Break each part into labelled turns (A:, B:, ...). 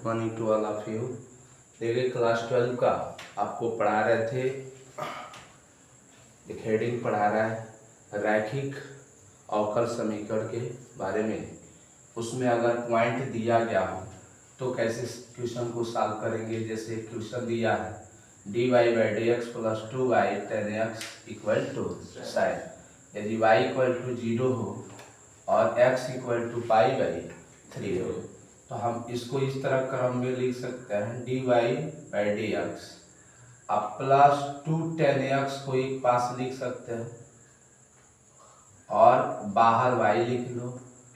A: Morning to all of you. देखिए class 12 का आपको पढ़ा रहे थे, एक हेडिंग पढ़ा रहा है रैखिक अवकल समीकरण के बारे में। उसमें अगर पॉइंट दिया गया हो तो कैसे क्वेश्चन को सॉल्व करेंगे। जैसे क्वेश्चन दिया है dy by d x plus 2y tan x equal to sine. यदि y इक्वल टू 0 हो और x equal to pi by 3 हो तो हम इसको इस तरह क्रम में लिख सकते हैं dy बाई डी एक्स अब प्लस 2 tan x को एक पास लिख सकते हैं और बाहर y लिख लो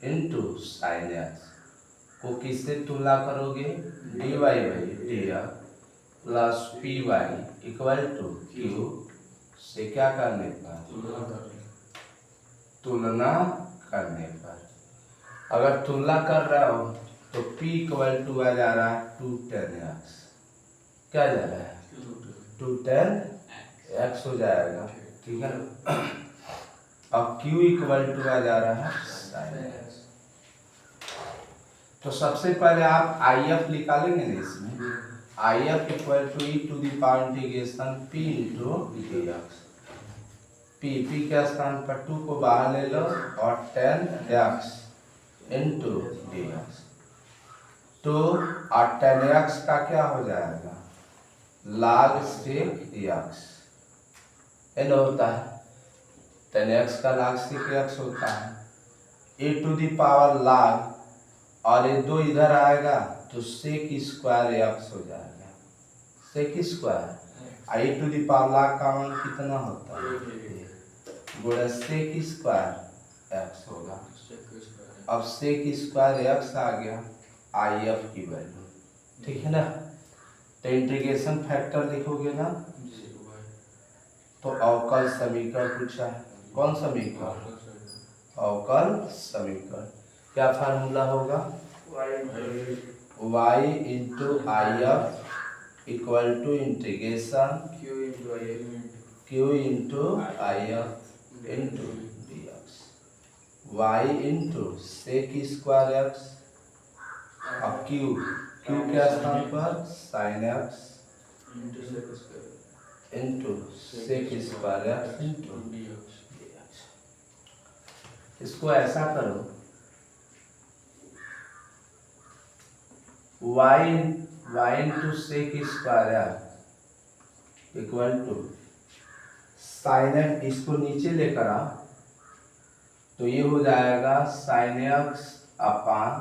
A: इंटू साइन एक्स को किससे तुलना करोगे dy by d x plus p y equal to q से क्या करने पर तुलना करने पर। अगर तुलना कर रहा हो तो p इक्वल टू आ जा रहा है 2 tan x, क्या जा रहा है 2 tan x हो जाएगा, ठीक है ना। अब q इक्वल टू आ जा रहा है sin x। तो सबसे पहले आप IF निकालेंगे ना, इसमें IF equal to e to the power integration p into d x. p के स्थान पर 2 को बाहर ले लो और tan x into d x. तो tan x का क्या हो जाएगा log sec x n होता है, tan x का log sec x होता है e to the power log और ये 2 इधर आएगा तो sec स्क्वायर x हो जाएगा, sec square i to the power log का मान कितना होता है गुणा sec स्क्वायर x होगा। अब sec स्क्वायर x आ गया IF की वैल्यू, ठीक है ना। तो इंटीग्रेशन फैक्टर लिखोगे ना तो अवकल समीकरण पूछा है। कौन समीकरण अवकल समीकरण, क्या फार्मूला होगा y into IF equal to integration q into IF into d x. y into sec square x अब q के स्थान पर sin x into sec square x into d x. इसको ऐसा करो y into sec square equal to sine x, इसको नीचे लेकर आ तो ये हो जाएगा sine x upon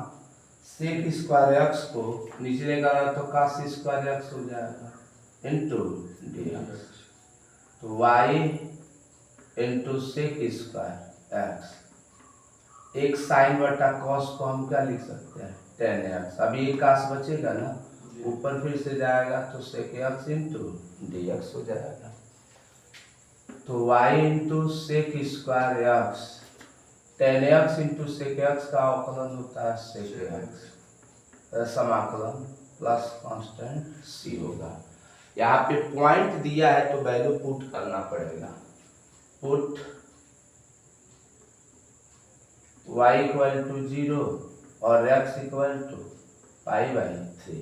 A: sec square x को नीचे लेकर आ तो कास स्क्वायर एक्स हो जाएगा इंटू डी एक्स। तो y into sec square x, एक साइन बटा कॉस को हम क्या लिख सकते हैं tan x। अभी एक कास बचेगा ना, ऊपर फिर से जाएगा तो sec x into d x हो जाएगा। तो y into sec square x tan x into sec x का अवकलन होता है सेक एक्स, समाकलन प्लस कांस्टेंट c होगा। यहाँ पे पॉइंट दिया है तो वैल्यू पुट करना पड़ेगा। पुट y इक्वल टू 0 और x equal to pi by 3,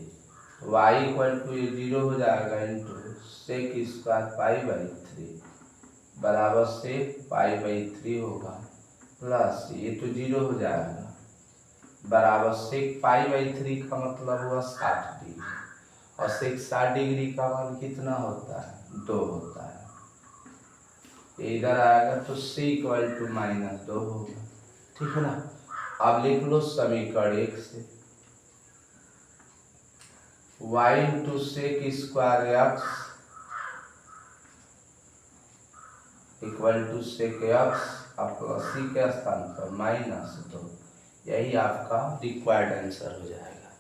A: y equal to 0 हो जाएगा into sec square pi by 3 बराबर से पाई बाई 3 होगा प्लस ये तो 0 हो जाएगा बराबर सेक पाई बाई 3 का मतलब हुआ 60 डिग्री और सेक 60 डिग्री का मान कितना होता है 2 होता है। इधर आएगा तो c इक्वल टू -2 होगा, ठीक है ना। अब लिख लो समीकरण 1 से y into sec square x equal to sec x अब प्लस c के स्थान पर -2, यही आपका रिक्वायर्ड आंसर हो जाएगा।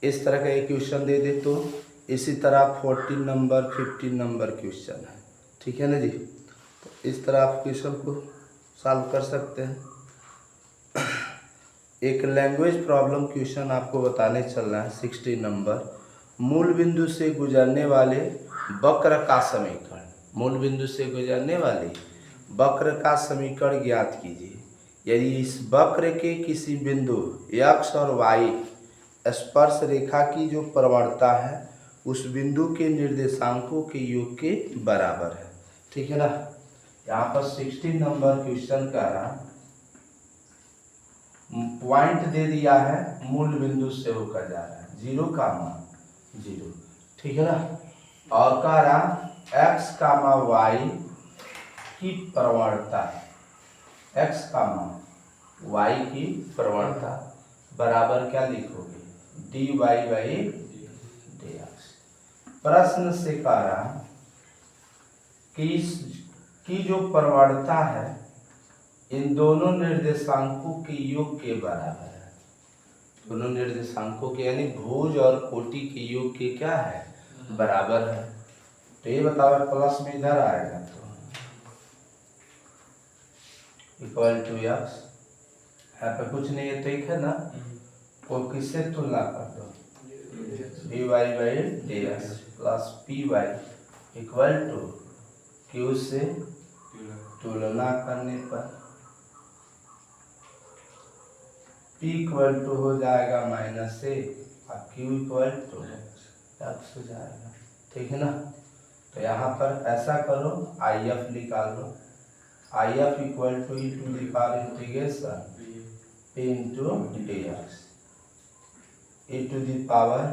A: इस तरह का एक क्वेश्चन दे दे तो इसी तरह 14 नंबर 15 नंबर क्वेश्चन है, ठीक है ना जी। तो इस तरह आप क्वेश्चन को सॉल्व कर सकते हैं। एक लैंग्वेज प्रॉब्लम क्वेश्चन आपको बताने चल रहा है 16 नंबर। मूल बिंदु से गुजरने वाले वक्र का समीकरण, मूल बिंदु से गुजरने वाले वक्र का समीकरण ज्ञात कीजिए। यदि इस वक्र के किसी बिंदु x और y स्पर्श रेखा की जो प्रवणता है उस बिंदु के निर्देशांकों के योग के बराबर है। ठीक है ना। यहाँ पर 16 नंबर क्वेश्चन का पॉइंट दे दिया है, मूल बिंदु से होकर जा रहा है 0, 0। ठीक है ना। और कह रहा x, y की प्रवणता, x, y की प्रवणता बराबर क्या लिखोगे, dy बाई dx। प्रश्न से कह रहा कि इसकी जो प्रवणता है इन दोनों निर्देशांकों के योग के बराबर है। दोनों निर्देशांकों के यानी भुज और कोटि के योग के क्या है, बराबर है। तो ये बताओ प्लस में इधर आएगा तो इक्वल टू x, यहाँ पे कुछ नहीं है, ठीक है ना। को किससे तुलना कर दो, dy by dx plus py equal to q से तुलना करने पर p इक्वल टू हो जाएगा -1 और q इक्वल टू x हो जाएगा। ठीक है ना। तो यहाँ पर ऐसा करो, IF निकाल लो, IF equal to e to the power integration p into dx, e to the power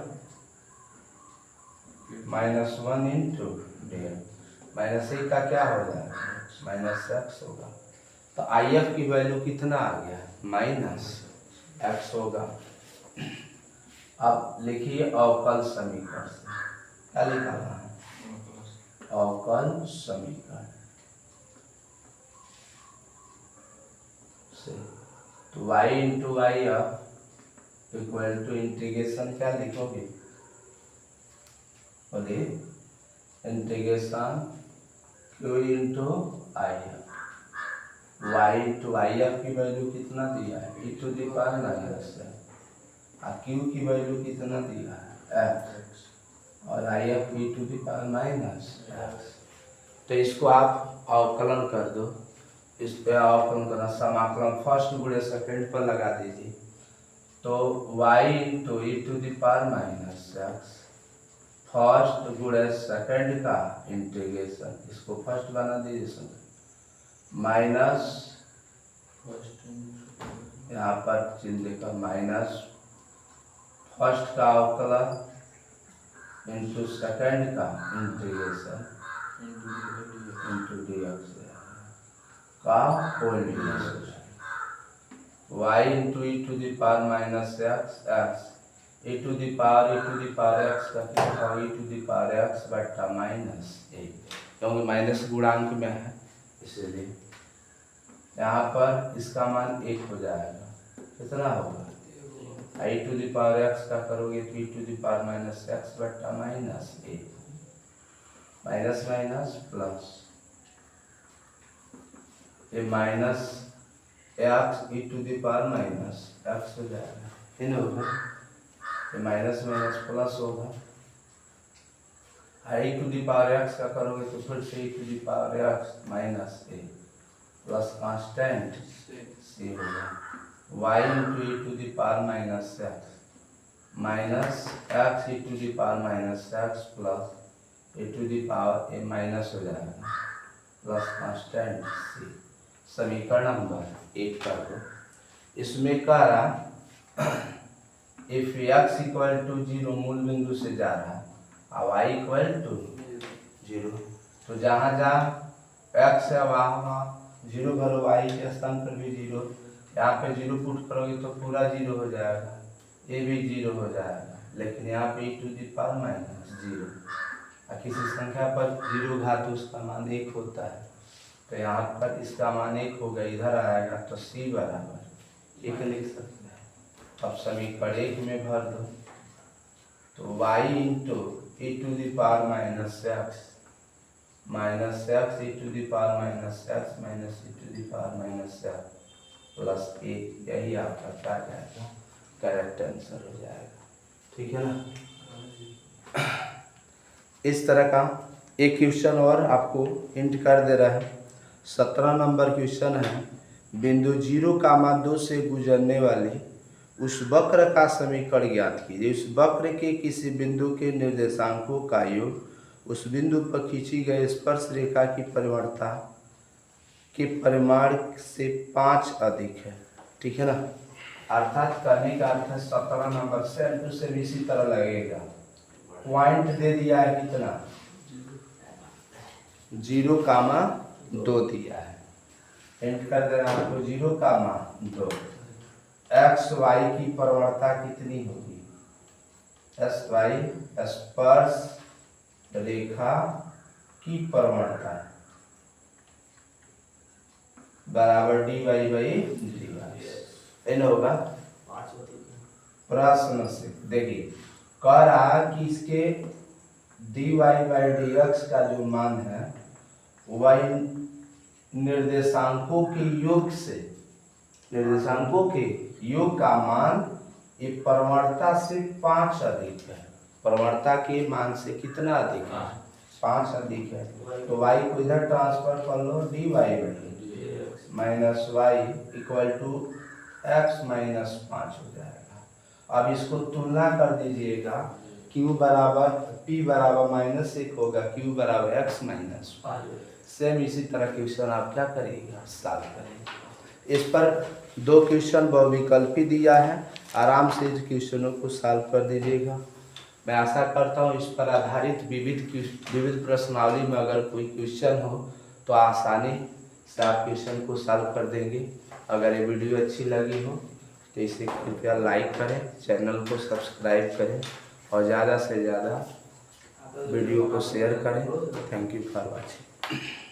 A: -1 into dx। -1 का क्या हो जाएगा, -x होगा। तो IF की वैल्यू कितना आ गया, -x होगा। अब लिखिए अवकल समीकरण से, क्या लिखा है, अवकल समीकरण से। तो y into IF equal to integration क्या लिखोगे, बोलिए, इंटीग्रेशन q into IF। y into IF की वैल्यू कितना दिया है, e to the power -x, और q की वैल्यू कितना दिया है, x, और IF e to the power -x। तो इसको आप अवकलन कर दो, इस पे अवकलन करना, समाकलन फर्स्ट गुणे सेकंड पर लगा दीजिए। तो y into e to the power -x first गुणे सेकंड का इंटीग्रेशन, इसको फर्स्ट बना दीजिए, माइनस यहाँ पर चिन्ह देकर माइनस फर्स्ट का अवकलन इंटू सेकंड का इंटीग्रेशन इंटू dx का होल इंटीग्रेशन, y into e to the power -x, x e to the power x का क्या होगा, e to the power x बटा -1, क्योंकि माइनस गुणांक में है इसलिए यहाँ पर इसका मान 1 हो जाएगा। कितना होगा, i to the power x का करोगे तो e to the power -x बटा -1, माइनस माइनस प्लस, ये minus x e to the power -x हो जाएगा, इन होगा, ये माइनस माइनस प्लस होगा। i to the power x का करोगे तो फिर से e to the power x -1 plus constant c होगा, y into e to the power -x minus x e to the power -x plus a to the power a minus हो जाएगा plus constant c। समीकरण number 1 कर दो। इसमें कह रहा if x equal to 0 मूल बिंदु से जा रहा है और y इक्वल टू 0, तो जहाँ जहाँ x है वहाँ 0 भरो, y के स्थान पर भी 0, यहाँ पे 0 पुट करोगे तो पूरा 0 हो जाएगा, ये भी 0 हो जाएगा, लेकिन यहाँ पे e टू द पावर -0, और किसी संख्या पर 0 घात उसका मान 1 होता है, तो यहाँ पर इसका मान 1 होगा, इधर आएगा तो c बराबर 1 लिख सकते हैं। अब समीकरण 1 में भर दो, तो y into e to the power -x e to the power -x minus e to the power -x plus 1, यही आपका क्या जाएगा, करेक्ट आंसर हो जाएगा। ठीक है ना। इस तरह का एक क्वेश्चन और आपको हिंट कर दे रहा है। 17 नंबर क्वेश्चन है, बिंदु 0, 2 से गुजरने वाली उस वक्र का समीकरण ज्ञात कीजिए। उस वक्र के किसी बिंदु के निर्देशांकों का योग उस बिंदु पर खींची गई स्पर्श रेखा की परिवर्तनता के परिमाण से 5 अधिक है। ठीक है ना, अर्थात करने का अर्थ है 17 नंबर सेम टू सेम इसी तरह लगेगा। पॉइंट दे दिया है कितना, 0,2 दिया है, एंड कर देना आपको 0,2। एक्स वाई की प्रवणता कितनी होगी, एस वाई स्पर्श रेखा की प्रवणता बराबर d Y by d y n होगा। प्रश्न से देखिए कह रहा कि इसके d Y by d x का जो मान है वह निर्देशांकों के योग से, निर्देशांकों के योग का मान ये प्रवणता से 5 अधिक है। प्रवणता के मान से कितना अधिक है, 5 अधिक है। तो y को इधर ट्रांसफर कर लो, D Y by minus Y equal to X minus 5 हो जाएगा। अब इसको तुलना कर दीजिएगा, q बराबर p बराबर -1 होगा, q बराबर x माइनस 5। सेम इसी तरह क्वेश्चन आप क्या करिएगा, सॉल्व करेंगे। इस पर 2 क्वेश्चन बहुविकल्पी दिया है, आराम से इस क्वेश्चनों को सॉल्व कर दीजिएगा। मैं आशा करता हूँ इस पर आधारित विविध प्रश्नावली में अगर कोई क्वेश्चन हो तो आसानी से आप क्वेश्चन को सॉल्व कर देंगे। अगर ये वीडियो अच्छी लगी हो तो इसे कृपया लाइक करें, चैनल को सब्सक्राइब करें और ज़्यादा से ज़्यादा वीडियो को शेयर करें। Thank you for watching.